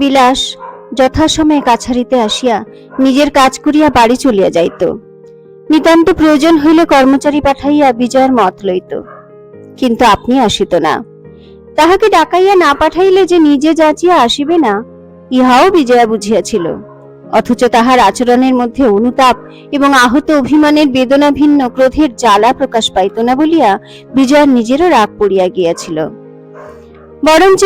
বিলাস যথাসময়ে কাছারিতে আসিয়া নিজের কাজ করিয়া বাড়ি চলিয়া যাইত। নিতান্ত প্রয়োজন হইলে কর্মচারী পাঠাইয়া বিজয়ের মত লইত, কিন্তু আপনি আসিত না। তাহাকে ডাকাইয়া না পাঠাইলে যে নিজে যাচিয়া আসিবে না, ইহাও বিজয়া বুঝিয়াছিল। অথচ তাহার আচরণের মধ্যে অনুতাপ এবং আহত অভিমানের বেদনা ভিন্ন ক্রোধের জ্বালা প্রকাশ পাইত না বলিয়া বিজয়ার নিজেরও রাগ পড়িয়া গিয়াছিল। বরঞ্চ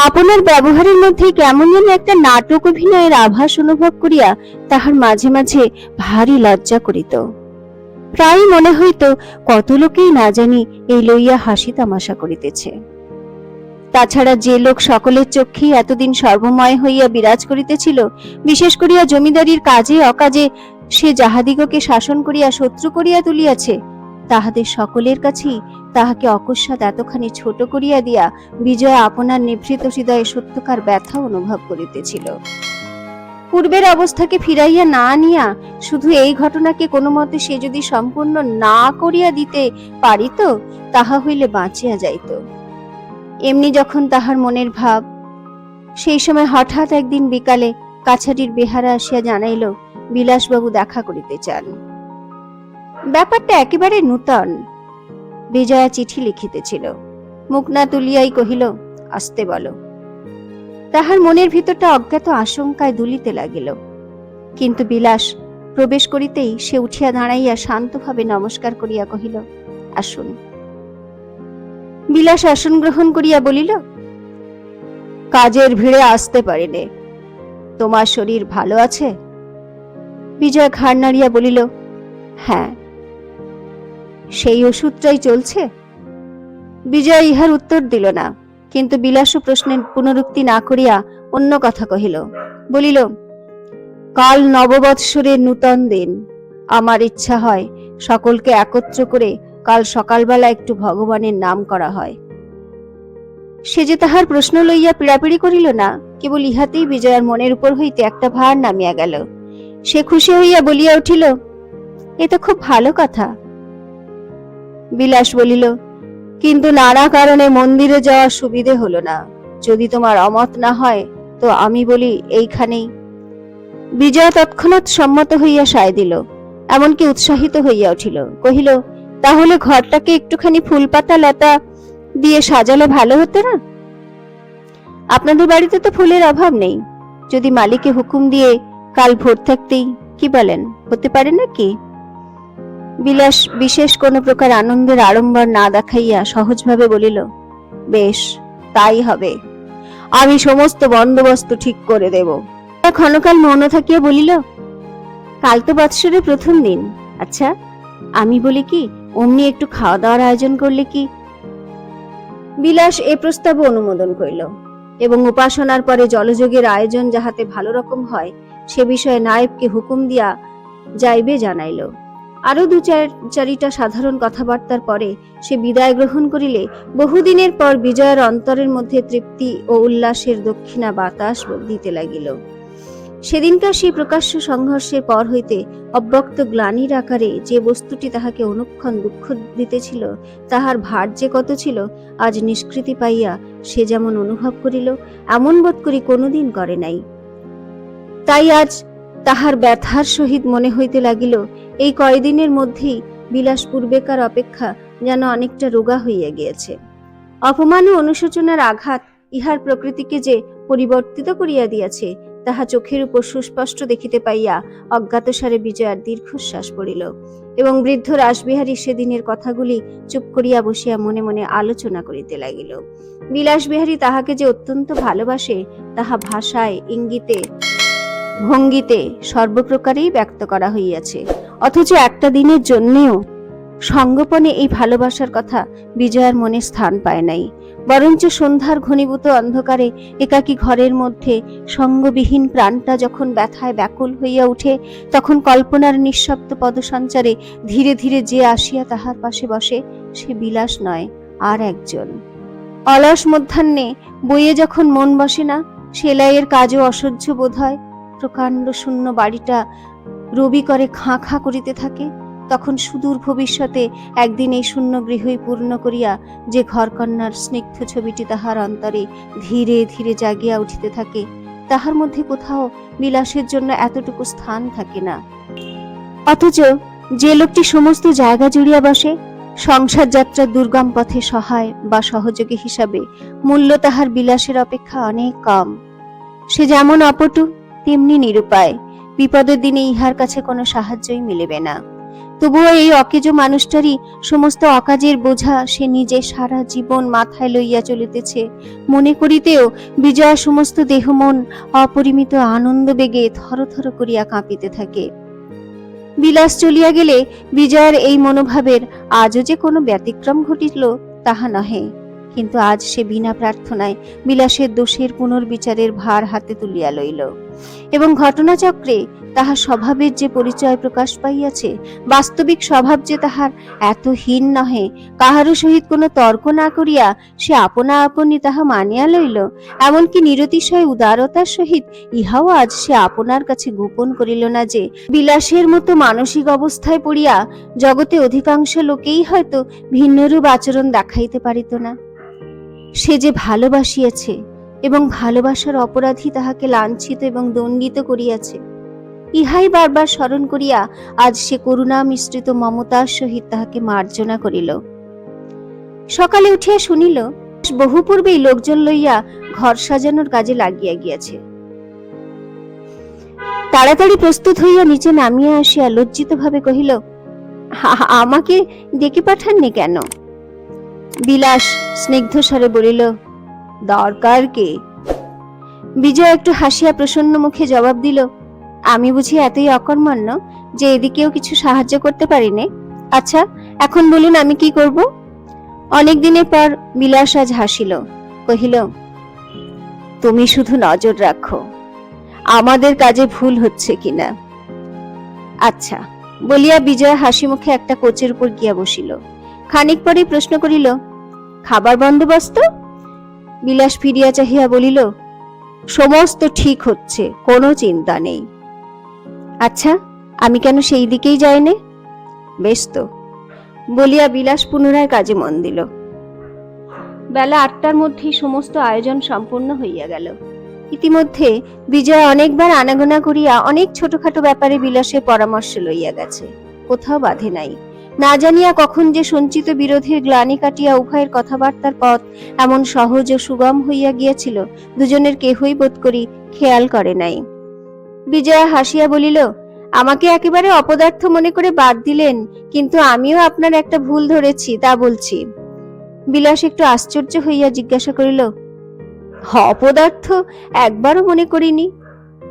আপনার ব্যবহারের মধ্যে কেমন যেন একটা নাটক অভিনয়ের আভাস অনুভব করিয়া তাহার মাঝে মাঝে ভারী লজ্জা করিত। প্রায় মনে হইত কত লোকেই না জানি এই লইয়া হাসি তামাশা করিতেছে। তাছাড়া যে লোক সকলের চক্ষেই এতদিন সর্বময় হইয়া বিরাজ করিতেছিল, বিশেষ করিয়া জমিদারির কাজে অকাজে সে যাহাদিগকে শাসন করিয়া শত্রু করিয়া তুলিয়াছে, তাহাদের সকলের কাছেই তাহাকে অকস্মাৎ এতখানি ছোট করিয়া দিয়া বিজয়া আপনার নিভৃত হৃদয়ে সত্যকার ব্যথা অনুভব করিতেছিল। পূর্বের অবস্থাকে ফিরাইয়া না আনিয়া শুধু এই ঘটনাকে কোনো মতে সে যদি সম্পূর্ণ না করিয়া দিতে পারিত, তাহা হইলে বাঁচিয়া যাইত। এমনি যখন তাহার মনের ভাব, সেই সময় হঠাৎ একদিন বিকালে কাছারির বেহারা আসিয়া জানাইল বিলাসবাবু দেখা করিতে চান। ব্যাপারটা একেবারে নূতন। বিজয়া চিঠি লিখিতেছিল, মুখ না তুলিয়াই কহিল, আসতে বলো। তাহার মনের ভিতরটা অজ্ঞাত আশঙ্কায় দুলিতে লাগিল। কিন্তু বিলাস প্রবেশ করিতেই সে উঠিয়া দাঁড়াইয়া শান্তভাবে নমস্কার করিয়া কহিল, আসুন। বিলাস আসন গ্রহণ করিয়া বলিল, কাজের ভিড়ে আসতে পারিনে, তোমার শরীর ভালো আছে? বিজয় ঘাড় নাড়িয়া বলিল, হ্যাঁ। সেই ওষুধটাই চলছে? বিজয় ইহার উত্তর দিল না, কিন্তু বিলাস প্রশ্নের পুনরুক্তি না করিয়া অন্য কথা কহিল। বলিল, কাল নববৎসরের নূতন দিন। আমার ইচ্ছা হয় সকলকে একত্র করে কাল সকালবেলা একটু ভগবানের নাম করা হয়। সে যে তাহার প্রশ্ন লইয়া পীড়াপিড়ি করিল না, কেবল ইহাতেই বিজয়ার মনের উপর হইতে একটা ভার নামিয়া গেল। সে খুশি হইয়া বলিয়া উঠিল, এ তো খুব ভালো কথা। বিলাস বলিল, কিন্তু নানা কারণে মন্দিরে যাওয়ার সুবিধে হলো না। যদি তোমার অমত না হয় তো আমি বলি এইখানেই। বিজয়া তৎক্ষণাৎ সম্মত হইয়া সায় দিল, এমনকি উৎসাহিত হইয়া উঠিল। কহিল, তাহলে ঘরটাকে একটুখানি ফুলপাতা লতা দিয়ে সাজালে ভালো হতো না? আপনাদের বাড়িতে তো ফুলের অভাব নেই। যদি মালিকে হুকুম দিয়ে কাল ভোর থাকতেই, কি বলেন, হতে পারে নাকি? বিলাস বিশেষ কোন প্রকার আনন্দের আড়ম্বর না দেখাইয়া সহজভাবে বলিল, বেশ, তাই হবে। আমি সমস্ত বন্দোবস্ত ঠিক করে দেব। ক্ষণকাল মৌন থাকিয়া বলিল, কাল তো বৎসরের প্রথম দিন। আচ্ছা, আমি বলি কি, অমনি একটু খাওয়া দাওয়ার আয়োজন করলে কি? বিলাস এ প্রস্তাব অনুমোদন করিল এবং উপাসনার পরে জলযোগের আয়োজন যাহাতে ভালো রকম হয় সে বিষয়ে নায়েবকে হুকুম দিয়া যাইবে জানাইল। আরো দু চারিটা সাধারণ কথাবার্তার পরে সে বিদায় গ্রহণ করিলে বহুদিনের পর বিজয়ের অন্তরের মধ্যে তৃপ্তি ও উল্লাসের দক্ষিণা বাতাস দিতে লাগিল। সেদিনকার সেই প্রকাশ্য সংঘর্ষের পর হইতে অব্যক্ত গ্লানির আকারে যে বস্তুটি তাহাকে অনুক্ষণ দুঃখ দিতেছিল, তাহার ভার যে কত ছিল, আজ নিষ্কৃতি পাইয়া সে যেমন অনুভব করিল, এমন বোধ করি কোনোদিন করে নাই। তাই আজ তাহার ব্যথার সহিত মনে হইতে লাগিল, এই কয়দিনের মধ্যেই বিলাস পূর্বেকার অপেক্ষা যেন অনেকটা রোগা হইয়া গিয়েছে। অপমান ও অনুশোচনার আঘাত ইহার প্রকৃতিকে যে পরিবর্তিত করিয়া দিয়াছে, তাহা চোখের উপর সুস্পষ্ট দেখিতে পাইয়া অজ্ঞাতসারে বিজয়ার দীর্ঘশ্বাস পড়িল এবং বৃদ্ধ রাসবিহারী সেদিনের কথাগুলি চুপ করিয়া বসিয়া মনে মনে আলোচনা করিতে লাগিল। বিলাসবিহারী তাহাকে যে অত্যন্ত ভালোবাসে, তাহা ভাষায়, ইঙ্গিতে, ভঙ্গিতে সর্বপ্রকারেই ব্যক্ত করা হইয়াছে। অথচ একটা দিনের জন্যেও সঙ্গোপনে এই ভালোবাসার কথা বিজয়ার মনে স্থান পায় নাই। বরঞ্চ সন্ধ্যার ঘনীভূত অন্ধকারে একাকী ঘরের মধ্যে সঙ্গবিহীন প্রাণটা যখন ব্যথায় ব্যাকুল হইয়া উঠে, তখন কল্পনার নিঃশব্দ পদসঞ্চারে ধীরে ধীরে যে আসিয়া তাহার পাশে বসে, সে বিলাস নয়, আর একজন। অলস মধ্যাহ্নে বইয়ে যখন মন বসে না, সেলাইয়ের কাজও অসহ্য বোধ হয়, প্রকাণ্ড শূন্য বাড়িটা রবি করে খাঁ খাঁ করিতে থাকে, তখন সুদূর ভবিষ্যতে একদিন এই শূন্য গৃহই পূর্ণ করিয়া যে ঘরকন্যার স্নিগ্ধ ছবিটি তাহার অন্তরে ধীরে ধীরে জাগিয়া উঠিতে থাকে, তাহার মধ্যে কোথাও বিলাসের জন্য এতটুকু স্থান থাকে না। অথচ যে লোকটি সমস্ত জায়গা জুড়িয়া বসে, সংসার যাত্রার দুর্গম পথে সহায় বা সহযোগী হিসাবে মূল্য তাহার বিলাসের অপেক্ষা অনেক কম। সে যেমন অপটু তেমনি নিরুপায়, বিপদের দিনে ইহার কাছে কোনো সাহায্যই মিলিবে না। তবুও এই অকেজো মানুষটারই সমস্ত অকাজের বোঝা সে নিজে সারা জীবন মাথায় লইয়া চলিতেছে মনে করিতেও বিজয়া সমস্ত দেহ মন অপরিমিত আনন্দ বেগে থরথর করিয়া কাঁপিতে থাকে। বিলাস চলিয়া গেলে বিজয়ার এই মনোভাবের আজও যে কোনো ব্যতিক্রম ঘটিল তাহা নহে, কিন্তু আজ সে বিনা প্রার্থনায় বিলাসের দোষের পুনর্বিচারের ভার হাতে তুলিয়া লইল এবং ঘটনাচক্রে তাহার স্বভাবের যে পরিচয় প্রকাশ পাইয়াছে, বাস্তবিক স্বভাব যে তাহার এত হীন নহে, কাহারও সহিত কোনো তর্ক না করিয়া সে আপনা আপনি তাহা মানিয়া লইল, এমনকি নিরতিশয় উদারতার সহিত ইহাও আজ সে আপনার কাছে গোপন করিল না যে বিলাসের মতো মানসিক অবস্থায় পড়িয়া জগতে অধিকাংশ লোকেই হয়তো ভিন্নরূপ আচরণ দেখাইতে পারিত না। সে যে ভালোবাসিয়াছে এবং ভালোবাসার অপরাধী তাহাকে লাঞ্ছিত এবং দণ্ডিত করিয়াছে, ইহাই বারবার স্মরণ করিয়া আজ সে করুণা মিশ্রিত মমতার সহিত তাহাকে মার্জনা করিল। সকালে উঠিয়া শুনিল বহু পূর্বেই লোকজন লইয়া ঘর সাজানোর কাজে লাগিয়া গিয়াছে। তাড়াতাড়ি প্রস্তুত হইয়া নিচে নামিয়া আসিয়া লজ্জিত ভাবে কহিল, আমাকে ডেকে পাঠাননি কেন? বিলাস স্নিগ্ধ স্বরে বলিল, দরকার কি? বিজয় একটু হাসিয়া প্রসন্ন মুখে জবাব দিল, আমি বুঝি এতই অকর্মণ্য যে এদিকেও কিছু সাহায্য করতে পারিনি? আচ্ছা, এখন বলুন আমি কি করব? অনেক দিনের পর বিলাস আজ হাসিল, কহিল, তুমি শুধু নজর রাখো আমাদের কাজে ভুল হচ্ছে কিনা। আচ্ছা বলিয়া বিজয় হাসি মুখে একটা কোচের উপর গিয়া বসিল। খানিক পরে প্রশ্ন করিল, খাবার বন্দোবস্ত? বিলাস ফিরিয়া চাহিয়া বলিল, সমস্ত ঠিক হচ্ছে, কোনো চিন্তা নেই। আচ্ছা, আমি কেন সেই দিকেই যাইনে? বেশ তো, বলিয়া বিলাস পুনরায় কাজে মন দিল। বেলা 8টার মধ্যেই সমস্ত আয়োজন সম্পূর্ণ হইয়া গেল। ইতিমধ্যে বিজয় অনেকবার আনাগোনা করিয়া অনেক ছোটখাটো ব্যাপারে বিলাসের পরামর্শ লইয়া গেছে, কোথাও বাধে নাই। না জানিয়া কখন যে সঞ্চিত বিরোধের গ্লানি কাটিয়া উভয়ের কথাবার্তার পথ এমন সহজ ও সুগম হইয়া গিয়াছিল, দুজনের কেহই বোধ করি খেয়াল করে নাই। বিজয়া হাসিয়া বলিল, আমাকে একেবারে অপদার্থ মনে করে বাদ দিলেন, কিন্তু আমিও আপনার একটা ভুল ধরেছি, তা বলছি। বিলাস একটু আশ্চর্য হইয়া জিজ্ঞাসা করিল, অপদার্থ একবারও মনে করিনি,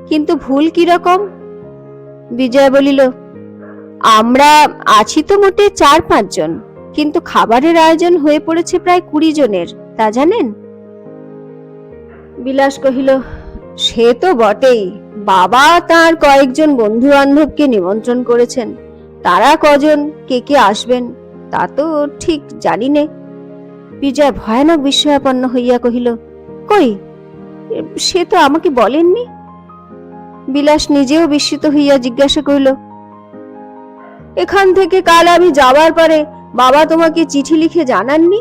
কিন্তু ভুল কি রকম? বিজয়া বলিল, আমরা আছি তো মোটে 4-5 জন, কিন্তু খাবারের আয়োজন হয়ে পড়েছে প্রায় 20 জনের, তা জানেন? বিলাস কহিল, সে তো বটেই, বাবা তার কয়েকজন বন্ধু বান্ধবকে নিমন্ত্রণ করেছেন, তারা কজন, কে কে আসবেন তা তো ঠিক জানি নে। বিজয় ভয়ানক বিস্ময়াপন্ন হইয়া কহিল, কই, সে তো আমাকে বলেননি। বিলাস নিজেও বিস্মিত হইয়া জিজ্ঞাসা করিল, এখান থেকে কাল আমি যাবার পরে বাবা তোমাকে চিঠি লিখে জানাননি?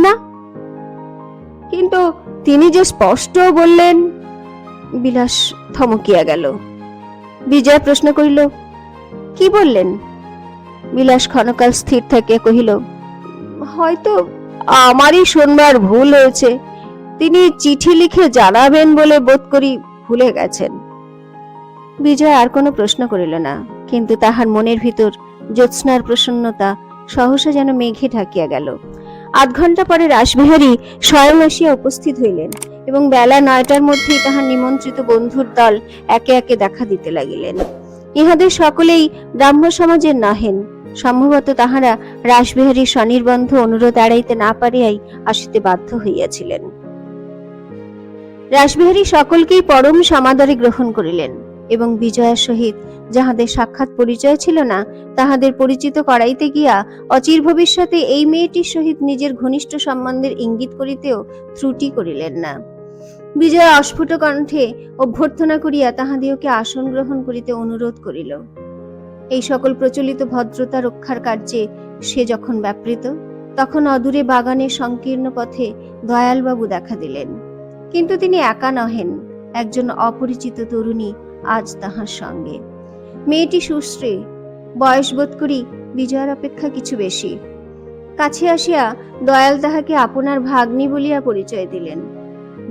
না। কিন্তু তিনি যে স্পষ্ট বললেন। বিলাস থমকিয়া গেল। বিজয় প্রশ্ন করিল, কি বললেন? বিলাস ক্ষণকাল স্থির থাকিয়া কহিল, হয়তো আমারই শুনবার ভুল হয়েছে, তিনি চিঠি লিখে জানাবেন বলে বোধ করি ভুলে গেছেন। বিজয় আর কোনো প্রশ্ন করিল না, কিন্তু তাহার মনের ভিতর জ্যোৎস্নার প্রসন্নতা সহসা যেন মেঘে ঢাকিয়া গেল। 8 ঘন্টা পরে রাসবিহারী স্বয়ং আসিয়া উপস্থিত হইলেন এবং বেলা 9টার মধ্যেই তাহার নিমন্ত্রিত বন্ধুর দল একে একে দেখা দিতে লাগিলেন। ইহাদের সকলেই ব্রাহ্ম সমাজের নহেন, সম্ভবত তাহারা রাসবিহারীর স্বনির্বন্ধ অনুরোধ এড়াইতে না পারিয়াই আসিতে বাধ্য হইয়াছিলেন। রাসবিহারী সকলকেই পরম সমাদরে গ্রহণ করিলেন এবং বিজয়ার সহিত যাহাদের সাক্ষাৎ পরিচয় ছিল না, তাহাদের পরিচিত করাইতে গিয়া অচির ভবিষ্যতে এই মেয়েটির সহিত নিজের ঘনিষ্ঠ সম্বন্ধের ইঙ্গিত করিতেও ত্রুটি করিলেন না। বিজয়া অস্ফুট কণ্ঠে অভ্যর্থনা করিয়া তাহাদিওকে আসন গ্রহণ করিতে অনুরোধ করিল। এই সকল প্রচলিত ভদ্রতা রক্ষার কার্যে সে যখন ব্যাপৃত, তখন অদূরে বাগানের সংকীর্ণ পথে দয়ালবাবু দেখা দিলেন। কিন্তু তিনি একা নহেন, একজন অপরিচিত তরুণী আজ তাহার সঙ্গে। মেয়েটি সুশ্রী, বয়স বোধ করি বিজয়ার অপেক্ষা কিছু বেশি। কাছে আসিয়া দয়াল তাহাকে আপনার ভাগ্নি বলিয়া পরিচয় দিলেন।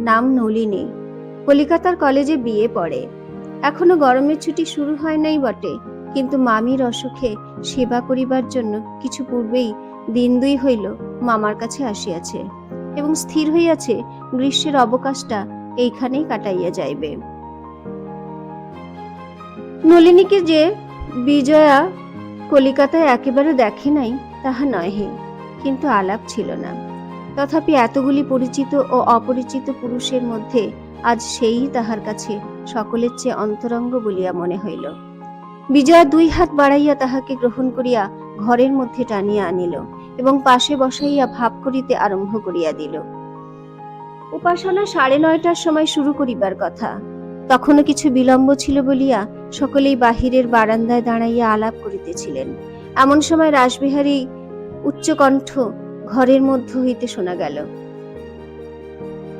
নাম নলিনী, কলিকাতার কলেজে বিয়ে পড়ে। এখনো গরমের ছুটি শুরু হয় নাই বটে, কিন্তু মামির অসুখে সেবা করিবার জন্য কিছু পূর্বেই দিন 2 হইল মামার কাছে আসিয়াছে এবং স্থির হইয়াছে গ্রীষ্মের অবকাশটা এইখানেই কাটাইয়া যাইবে। নলিনীকে যে বিজয়া কলিকাতায় একেবারে দেখে নাই তাহা নহে, কিন্তু আলাপ ছিল না। তথাপি এতগুলি পরিচিত ও অপরিচিত পুরুষের মধ্যে আজ সেই তাহার কাছে সকলের চেয়ে অন্তরঙ্গ বলিয়া মনে হইল। বিজয়া 2 হাত বাড়াইয়া তাহাকে গ্রহণ করিয়া ঘরের মধ্যে টানিয়া আনিল এবং পাশে বসাইয়া ভাব করিতে আরম্ভ করিয়া দিল। উপাসনা 9:30টার সময় শুরু করিবার কথা। তখনও কিছু বিলম্ব ছিল বলিয়া সকলেই বাহিরের বারান্দায় দাঁড়াইয়া আলাপ করিতেছিলেন। এমন সময় রাসবিহারী উচ্চকণ্ঠ ঘরের মধ্য হইতে শোনা গেল।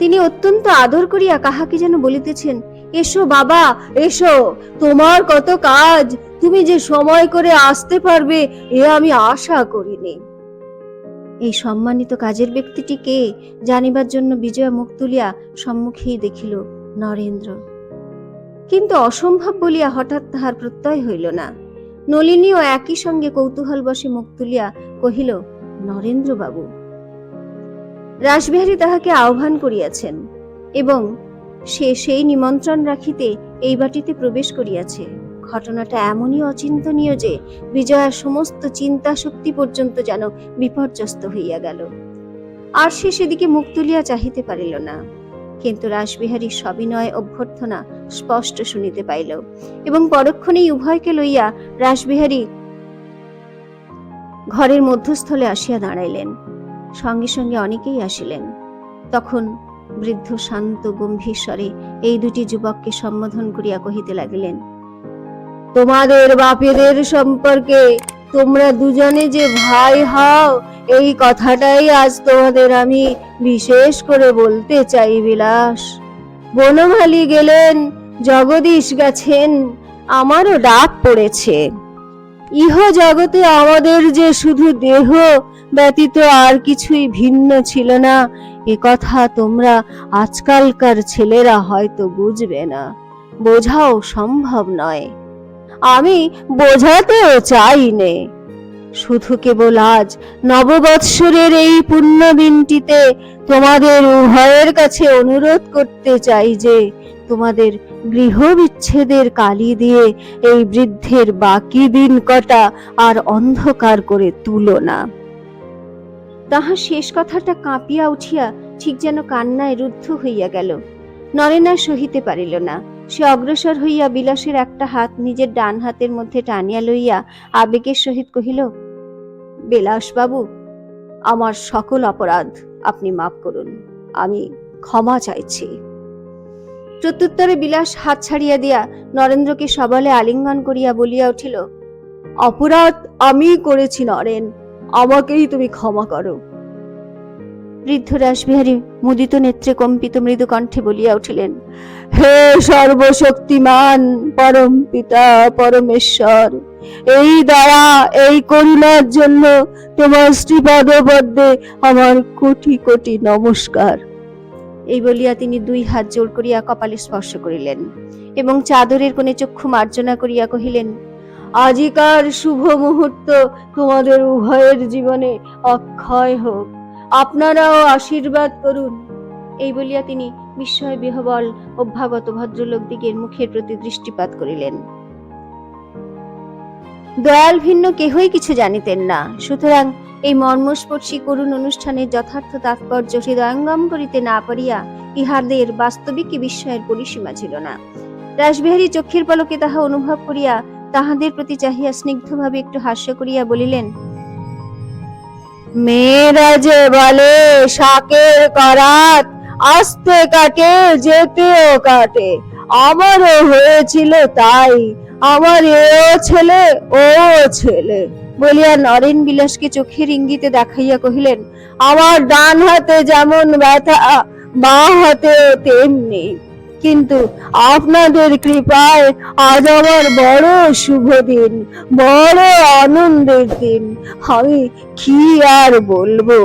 তিনি অত্যন্ত আদর করিয়া কাহাকে যেন বলিতেছেন, এসো বাবা, এসো, তোমার কত কাজ, তুমি যে সময় করে আসতে পারবে এ আমি আশা করিনি। এই সম্মানিত কাজের ব্যক্তিটি কে জানিবার জন্য বিজয়া মুখ তুলিয়া সম্মুখেই দেখিল নরেন্দ্র। কিন্তু অসম্ভব বলিয়া হঠাৎ তাহার প্রত্যয় হইল না। নলিনীও একই সঙ্গে কৌতূহল বশে মুখ তুলিয়া কহিল, নরেন্দ্র বাবু। রাসবিহারী তাহাকে আহ্বান করিয়াছেন এবং সে সেই নিমন্ত্রণ রাখিতে এই বাটিতে প্রবেশ করিয়াছে। ঘটনাটা এমনই অচিন্তনীয় যে বিজয়ার সমস্ত চিন্তা শক্তি পর্যন্ত যেন বিপর্যস্ত হইয়া গেল। আর সে সেদিকে মুখ তুলিয়া চাহিতে পারিল না। কিন্তু রাসবিহারীর সবিনয় অভ্যর্থনা স্পষ্ট শুনিতে পাইল এবং পরক্ষণেই উভয়কে লইয়া রাসবিহারী ঘরের মধ্যস্থলে আসিয়া দাঁড়াইলেন। সঙ্গে সঙ্গে অনেকেই আসিলেন। তখন বৃদ্ধ শান্ত গম্ভীর স্বরে এই 2টি যুবককে সম্বোধন করিয়া কহিতে লাগিলেন, তোমাদের বাপেদের সম্পর্কে তোমরা দুজনে যে ভাই হও এই কথাটাই আজ তোমাদের আমি বিশেষ করে বলতে চাই বিলাস। বনমালী গেলেন, জগদীশ গেছেন, আমারও ডাক পড়েছে। ইহ জগতে আমাদের যে শুধু দেহ ব্যতীত আর কিছুই ভিন্ন ছিল না, এ কথা তোমরা আজকালকার ছেলেরা হয়তো বুঝবে না, বোঝাও সম্ভব নয়। আমি বোঝাতেও চাই নে। শুধু কেবল আজ নববৎসরের এই পুণ্য দিনটিতে তোমাদের উভয়ের কাছে অনুরোধ করতে চাই যে তোমাদের গৃহ বিচ্ছেদের কালি দিয়ে এই বৃদ্ধের বাকি দিন কটা আর অন্ধকার করে তুলো না। তাহার শেষ কথাটা কাঁপিয়া উঠিয়া ঠিক যেন কান্নায় রুদ্ধ হইয়া গেল। নরেন আর সহিতে পারিল না। সে অগ্রসর হইয়া বিলাসের একটা হাত নিজের ডান হাতের মধ্যে টানিয়া লইয়া আবেগের সহিত কহিল, বিলাস বাবু, আমার সকল অপরাধ আপনি মাফ করুন, আমি ক্ষমা চাইছি। প্রত্যুত্তরে বিলাস হাত ছাড়িয়া দিয়া নরেন্দ্রকে সবলে আলিঙ্গন করিয়া বলিয়া উঠিল, অপরাধ আমিই করেছি নরেন, আমাকেই তুমি ক্ষমা করো। বৃদ্ধ রাসবিহারী মুদিত নেত্রে কম্পিত মৃদু কণ্ঠে বলিয়া উঠিলেন, হে সর্বশক্তিমান পরম পিতা পরমেশ্বর, এই দয়া এই করুণার জন্য তোমার শ্রীপাদ পদ্মে আমার কোটি কোটি নমস্কার। এই বলিয়া তিনি 2 হাত জোড় করিয়া কপালে স্পর্শ করিলেন এবং চাদরের কোণে চক্ষু মার্জনা করিয়া কহিলেন, আজিকার শুভ মুহূর্ত তোমাদের উভয়ের জীবনে অক্ষয় হোক, আপনারাও আশীর্বাদ করুন। এই বলিয়া তিনি বিস্ময় বিহবল অভ্যাগত ভদ্রলোক দিগের মুখের প্রতি দৃষ্টিপাত করিলেন। দয়াল ভিন্ন কেহই কিছু জানিতেন না, সুতরাং এই মর্মস্পর্শী করুণ অনুষ্ঠানের যথার্থ তাৎপর্য হৃদয়ঙ্গম করিতে না পারিয়া ইহাদের বাস্তবিক বিস্ময়ের পরিসীমা ছিল না। রাসবিহারী চক্ষের পলকে তাহা অনুভব করিয়া তাহাদের প্রতি চাহিয়া স্নিগ্ধভাবে একটু হাস্য করিয়া বলিলেন, মেয়েরা যে বলে শাকের করাত আস্তে কাটে যেতেও কাটে, আমারও হয়েছিল তাই, আমার এও ছেলে ও ছেলে বলিয়া নরেন বিলাসকে চোখের ইঙ্গিতে দেখাইয়া কহিলেন, আমার ডান হাতে যেমন ব্যথা বাঁ হাতেও তেমনি। কিন্তু আপনাদের কৃপায় আজ আমার বড় শুভ দিন, বড় আনন্দের দিন। আমি কি আর বলবো।